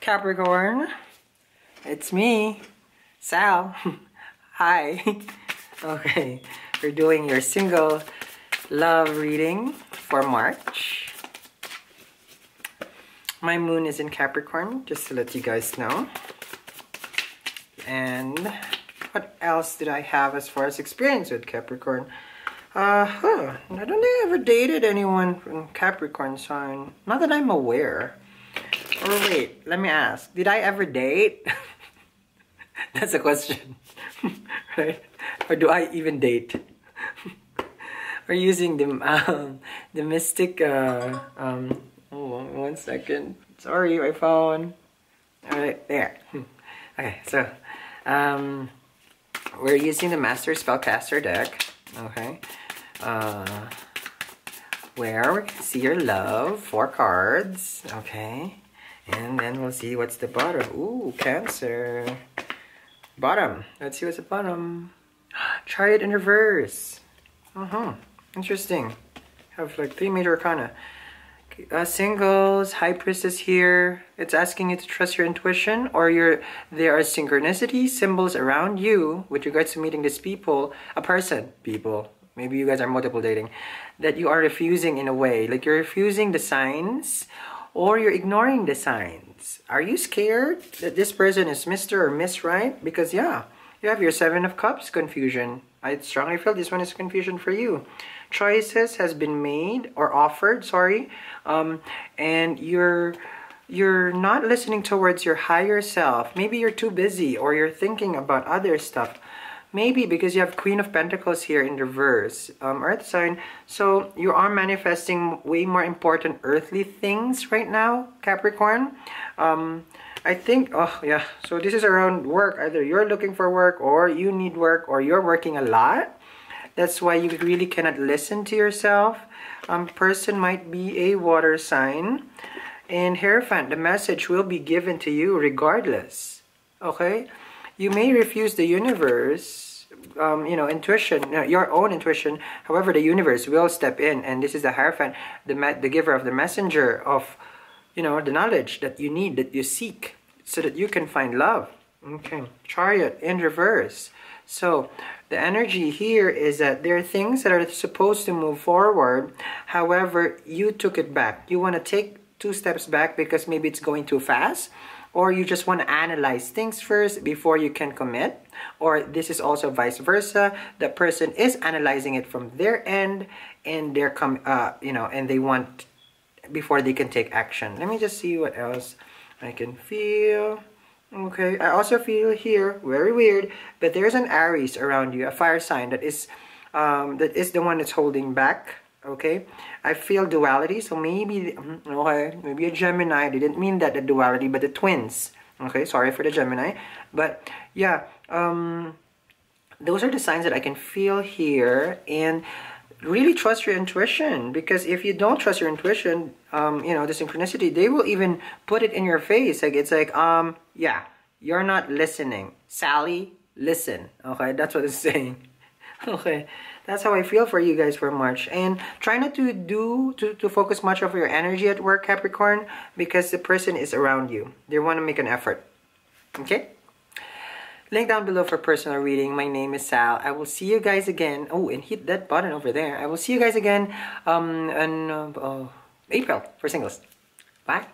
Capricorn, it's me, Sal. Hi. Okay, we're doing your single love reading for March. My moon is in Capricorn, just to let you guys know. And what else did I have as far as experience with Capricorn? I don't think I ever dated anyone from Capricorn sign. Not that I'm aware. Or wait, let me ask. Did I ever date? That's a question. Right? Or do I even date? We're using the mystic, oh, 1 second. Sorry, my phone. Alright, there. Okay, so, we're using the Master Spellcaster deck. Okay. Where we can see your love, 4 cards. Okay. And then we'll see what's the bottom. Ooh, Cancer. Bottom. Let's see what's the bottom. Chariot in reverse. Interesting. Have like 3 major arcana. Singles, High Priestess here. It's asking you to trust your intuition, or there are synchronicity symbols around you with regards to meeting this people, people. Maybe you guys are multiple dating, that you are refusing in a way. Like you're refusing the signs, or you're ignoring the signs. Are you scared that this person is Mr. or Miss Right? Because yeah, you have your 7 of Cups confusion. I strongly feel this one is confusion for you. Choices has been made or offered, sorry, and you're not listening towards your higher self. Maybe you're too busy, or you're thinking about other stuff. Maybe because you have Queen of Pentacles here in reverse, Earth sign. So you are manifesting way more important earthly things right now, Capricorn. I think, oh yeah, so this is around work. Either you're looking for work, or you need work, or you're working a lot. That's why you really cannot listen to yourself. Person might be a water sign. And Hierophant, the message will be given to you regardless. Okay? You may refuse the universe, intuition, your own intuition. However, the universe will step in. And this is the Hierophant, the giver of the messenger of, the knowledge that you need, that you seek, so that you can find love. Okay. Chariot in reverse. So, the energy here is that there are things that are supposed to move forward. However, you took it back. You want to take 2 steps back because maybe it's going too fast. Or you just want to analyze things first before you can commit. Or this is also vice versa. The person is analyzing it from their end, and they're and they want before they can take action. Let me just see what else I can feel. Okay, I also feel here, very weird, but there's an Aries around you, a fire sign that is the one that's holding back. Okay, I feel duality, so maybe maybe a Gemini. They didn't mean that, the duality, but the twins. Okay, sorry for the Gemini, but yeah, those are the signs that I can feel here. And really trust your intuition, because if you don't trust your intuition, the synchronicity, they will even put it in your face. Like it's like, yeah, you're not listening. Sally, listen. Okay, that's what it's saying. Okay, that's how I feel for you guys for March. And try not to focus much of your energy at work, Capricorn, because the person is around you. They want to make an effort. Okay? Link down below for personal reading. My name is Sal. I will see you guys again. Oh, and hit that button over there. I will see you guys again in April for singles. Bye.